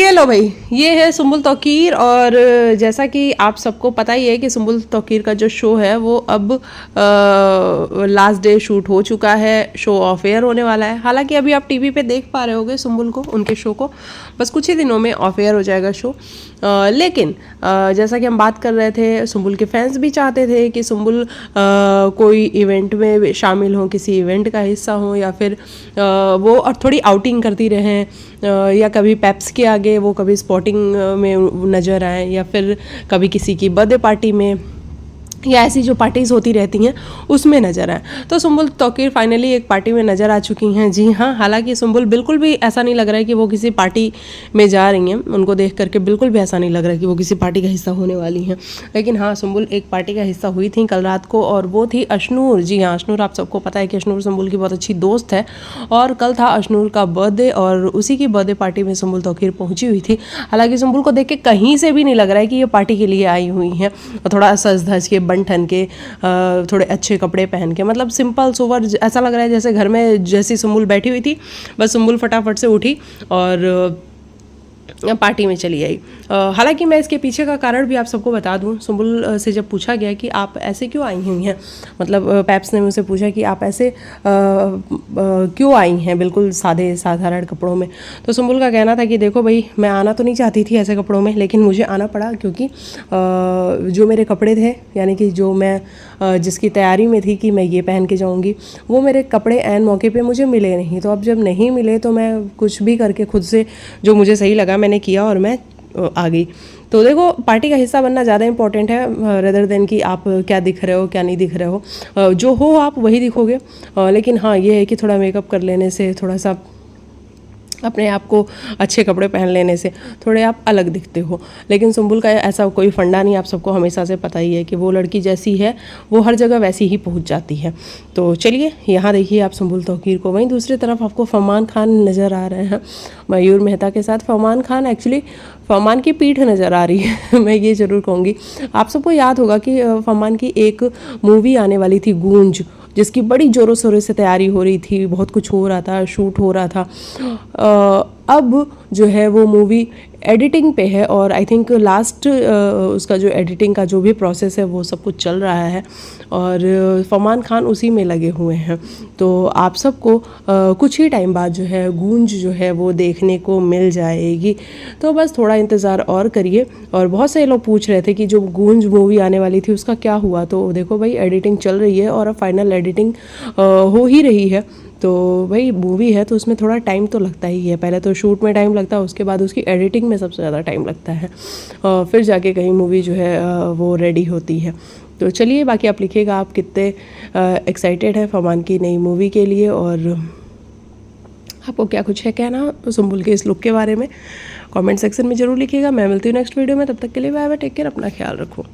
ये लो भाई, ये है सुम्बुल तौकीर। और जैसा कि आप सबको पता ही है कि सुम्बुल तौकीर का जो शो है वो अब लास्ट डे शूट हो चुका है, शो ऑफ एयर होने वाला है। हालांकि अभी आप टीवी पे देख पा रहे होगे सुम्बुल को, उनके शो को, बस कुछ ही दिनों में ऑफ एयर हो जाएगा शो। लेकिन जैसा कि हम बात कर रहे थे, सुम्बुल के फैंस भी चाहते थे कि सुम्बुल कोई इवेंट में शामिल हों, किसी इवेंट का हिस्सा हों, या फिर वो और थोड़ी आउटिंग करती रहें, या कभी पेप्स के आगे वो कभी स्पॉटिंग में नज़र आए, या फिर कभी किसी की बर्थडे पार्टी में, या ऐसी जो पार्टीज़ होती रहती हैं उसमें नज़र आए। तो सुम्बुल तौकीर फाइनली एक पार्टी में नज़र आ चुकी हैं। जी हाँ, हालांकि सुम्बुल बिल्कुल भी ऐसा नहीं लग रहा है कि वो किसी पार्टी में जा रही हैं, उनको देख करके बिल्कुल भी ऐसा नहीं लग रहा है कि वो किसी पार्टी का हिस्सा होने वाली हैं। लेकिन हाँ, सुम्बुल एक पार्टी का हिस्सा हुई थी कल रात को, और वो थी अशनूर। जी हाँ, अशनूर, आप सबको पता है कि अशनूर सुम्बुल की बहुत अच्छी दोस्त है, और कल था अशनूर का बर्थडे, और उसी की बर्थडे पार्टी में सुम्बुल तौकीर पहुँची हुई थी। हालांकि सुम्बुल को देख के कहीं से भी नहीं लग रहा है कि ये पार्टी के लिए आई हुई हैं, और थोड़ा सज धज के, बन ठन के, थोड़े अच्छे कपड़े पहन के, मतलब सिंपल सोवर, ऐसा लग रहा है जैसे घर में जैसी सुम्बुल बैठी हुई थी, बस सुम्बुल फटाफट से उठी और पार्टी में चली आई। हालांकि मैं इसके पीछे का कारण भी आप सबको बता दूं। सुम्बुल से जब पूछा गया कि आप ऐसे क्यों आई हुई हैं, मतलब पैप्स ने मुझसे पूछा कि आप ऐसे क्यों आई हैं बिल्कुल सादे साधारण कपड़ों में, तो सुम्बुल का कहना था कि देखो भाई, मैं आना तो नहीं चाहती थी ऐसे कपड़ों में, लेकिन मुझे आना पड़ा क्योंकि जो मेरे कपड़े थे, यानी कि जो मैं जिसकी तैयारी में थी कि मैं ये पहन के जाऊँगी, वो मेरे कपड़े ऐन मौके पे मुझे मिले नहीं। तो अब जब नहीं मिले तो मैं कुछ भी करके खुद से जो मुझे सही लगा मैंने किया, और मैं आ गई। तो देखो, पार्टी का हिस्सा बनना ज़्यादा इंपॉर्टेंट है रेदर देन कि आप क्या दिख रहे हो क्या नहीं दिख रहे हो। जो हो आप वही दिखोगे। लेकिन हाँ, ये है कि थोड़ा मेकअप कर लेने से, थोड़ा सा अपने आप को अच्छे कपड़े पहन लेने से थोड़े आप अलग दिखते हो। लेकिन सुम्बुल का ऐसा कोई फंडा नहीं, आप सबको हमेशा से पता ही है कि वो लड़की जैसी है वो हर जगह वैसी ही पहुंच जाती है। तो चलिए, यहाँ देखिए आप सुम्बुल तौकीर को। वहीं दूसरी तरफ आपको फरमान खान नज़र आ रहे हैं मयूर मेहता के साथ। फरमान खान, एक्चुअली फरमान की पीठ नज़र आ रही है मैं ये ज़रूर कहूँगी। आप सबको याद होगा कि फरमान की एक मूवी आने वाली थी, गूंज, जिसकी बड़ी ज़ोरों शोरों से तैयारी हो रही थी, बहुत कुछ हो रहा था, शूट हो रहा था। अब जो है वो मूवी एडिटिंग पे है, और आई थिंक लास्ट उसका जो एडिटिंग का जो भी प्रोसेस है वो सब कुछ चल रहा है, और फरमान खान उसी में लगे हुए हैं। तो आप सबको कुछ ही टाइम बाद जो है गूंज जो है वो देखने को मिल जाएगी। तो बस थोड़ा इंतज़ार और करिए। और बहुत से लोग पूछ रहे थे कि जो गूंज मूवी आने वाली थी उसका क्या हुआ, तो देखो भाई, एडिटिंग चल रही है और अब फाइनल एडिटिंग हो ही रही है। तो भाई, मूवी है तो उसमें थोड़ा टाइम तो लगता ही है। पहले तो शूट में टाइम लगता है, उसके बाद उसकी एडिटिंग में सबसे ज़्यादा टाइम लगता है, फिर जाके कहीं मूवी जो है वो रेडी होती है। तो चलिए, बाकी आप लिखिएगा आप कितने एक्साइटेड हैं फरमान की नई मूवी के लिए, और आपको क्या कुछ है कहना सुम्बुल के इस लुक के बारे में, कमेंट सेक्शन में ज़रूर लिखिएगा। मैं मिलती हूँ नेक्स्ट वीडियो में, तब तक के लिए बाय बाय, टेक केयर, अपना ख्याल रखो।